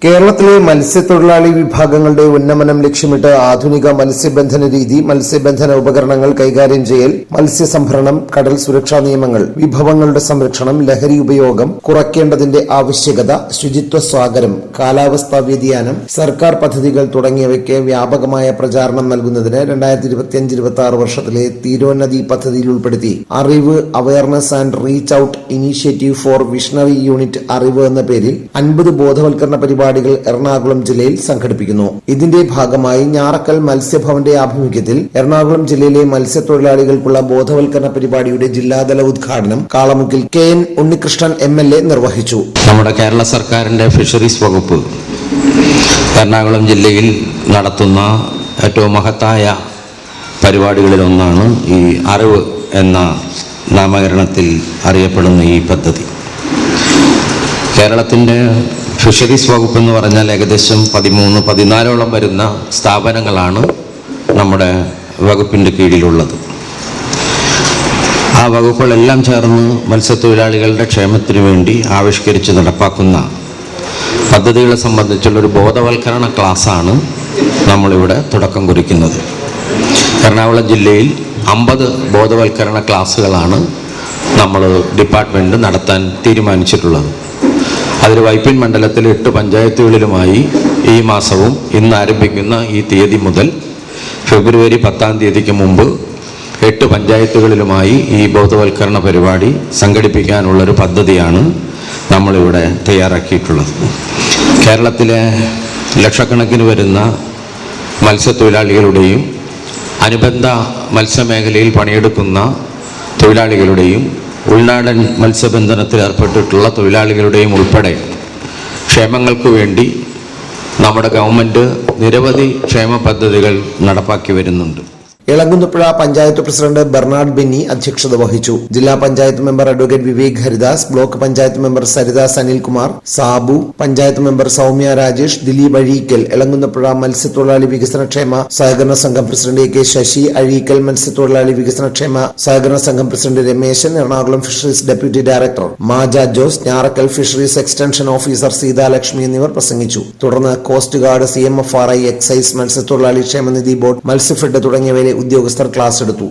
കേരളത്തിലെ മത്സ്യത്തൊഴിലാളി വിഭാഗങ്ങളുടെ ഉന്നമനം ലക്ഷ്യമിട്ട് ആധുനിക മത്സ്യബന്ധന രീതി, മത്സ്യബന്ധന ഉപകരണങ്ങൾ കൈകാര്യം ചെയ്യൽ, മത്സ്യസംഭരണം, കടൽ സുരക്ഷാ നിയമങ്ങൾ, വിഭവങ്ങളുടെ സംരക്ഷണം, ലഹരി ഉപയോഗം കുറയ്ക്കേണ്ടതിന്റെ ആവശ്യകത, ശുചിത്വ സ്വാഗരം, കാലാവസ്ഥാ വ്യതിയാനം, സർക്കാർ പദ്ധതികൾ തുടങ്ങിയവയ്ക്ക് വ്യാപകമായ പ്രചാരണം നൽകുന്നതിന് 2025-26 വർഷത്തിലെ തീരോന്നതി പദ്ധതിയിൽ ഉൾപ്പെടുത്തി അറിവ്, awareness and reach out initiative four visionary unit അറിവ് എന്ന പേരിൽ 50 ബോധവൽക്കരണ പരിപാടികൾ എറണാകുളം ജില്ലയിൽ സംഘടിപ്പിക്കുന്നു. ഇതിന്റെ ഭാഗമായി ഞാറക്കൽ മത്സ്യഭവന്റെ ആഭിമുഖ്യത്തിൽ എറണാകുളം ജില്ലയിലെ മത്സ്യത്തൊഴിലാളികൾക്കുള്ള ബോധവൽക്കരണ പരിപാടിയുടെ ജില്ലാതല ഉദ്ഘാടനം കാളമുക്കിൽ KN ഉണ്ണികൃഷ്ണൻ MLA നിർവഹിച്ചു. നമ്മുടെ കേരള സർക്കാരിന്റെ ഫിഷറീസ് വകുപ്പ് എറണാകുളം ജില്ലയിൽ നടത്തുന്ന ഏറ്റവും മഹത്തായ പരിപാടികളിൽ ഒന്നാണ് ഈ അറിവ് എന്ന നാമകരണത്തിൽ അറിയപ്പെടുന്ന ഈ പദ്ധതി. കേരളത്തിൻ്റെ ഫിഷറീസ് വകുപ്പ് എന്ന് പറഞ്ഞാൽ ഏകദേശം 13-14 വരുന്ന സ്ഥാപനങ്ങളാണ് നമ്മുടെ വകുപ്പിൻ്റെ കീഴിലുള്ളത്. ആ വകുപ്പുകളെല്ലാം ചേർന്ന് മത്സ്യത്തൊഴിലാളികളുടെ ക്ഷേമത്തിനു വേണ്ടി ആവിഷ്കരിച്ച് നടപ്പാക്കുന്ന പദ്ധതികളെ സംബന്ധിച്ചുള്ളൊരു ബോധവൽക്കരണ ക്ലാസ്സാണ് നമ്മളിവിടെ തുടക്കം കുറിക്കുന്നത്. എറണാകുളം ജില്ലയിൽ 50 ബോധവൽക്കരണ ക്ലാസ്സുകളാണ് നമ്മൾ ഡിപ്പാർട്ട്മെൻറ്റ് നടത്താൻ തീരുമാനിച്ചിട്ടുള്ളത്. അതിൽ വൈപ്പിൻ മണ്ഡലത്തിലെ 8 പഞ്ചായത്തുകളിലുമായി ഈ മാസവും ഇന്ന് ആരംഭിക്കുന്ന ഈ തീയതി മുതൽ ഫെബ്രുവരി 10-ാം തീയതിക്ക് മുമ്പ് 8 പഞ്ചായത്തുകളിലുമായി ഈ ബോധവൽക്കരണ പരിപാടി സംഘടിപ്പിക്കാനുള്ളൊരു പദ്ധതിയാണ് നമ്മളിവിടെ തയ്യാറാക്കിയിട്ടുള്ളത്. കേരളത്തിലെ ലക്ഷക്കണക്കിന് വരുന്ന മത്സ്യത്തൊഴിലാളികളുടെയും അനുബന്ധ മത്സ്യമേഖലയിൽ പണിയെടുക്കുന്ന തൊഴിലാളികളുടെയും ഉൾനാടൻ മത്സ്യബന്ധനത്തിൽ ഏർപ്പെട്ടിട്ടുള്ള തൊഴിലാളികളുടെയും ഉൾപ്പെടെ ക്ഷേമങ്ങൾക്ക് വേണ്ടി നമ്മുടെ ഗവൺമെൻറ് നിരവധി ക്ഷേമ പദ്ധതികൾ നടപ്പാക്കി വരുന്നുണ്ട്. എളങ്കുന്നപ്പുഴ പഞ്ചായത്ത് പ്രസിഡന്റ് ബെർണാഡ് ബെന്നി അധ്യക്ഷത വഹിച്ചു. ജില്ലാ panchayat member advocate Vivek Haridas, block panchayat member Saridas Anilkumar, Sabu, panchayat member Soumya Rajesh, Dileep Azhikkal, Elamkunnapuzha മത്സ്യത്തൊഴിലാളി വികസനക്ഷേമ സഹകരണ സംഘം പ്രസിഡന്റ് AK ശശി, അഴീക്കൽ മത്സ്യത്തൊഴിലാളി വികസനക്ഷേമ സഹകരണ സംഘം president Ramesan, Ernakulam fisheries deputy director Maja Jose, Njarakkal fisheries extension officer Seethalakshmi എന്നിവർ പ്രസംഗിച്ചു. തുടർന്ന് കോസ്റ്റ് ഗാർഡ്, CMFRI, എക്സൈസ്, മത്സ്യത്തൊഴിലാളി ക്ഷേമനിധി ബോർഡ്, മത്സ്യഫെഡ് തുടങ്ങിയവയിലെ ഉദ്യോഗസ്ഥർ ക്ലാസ് എടുത്തു.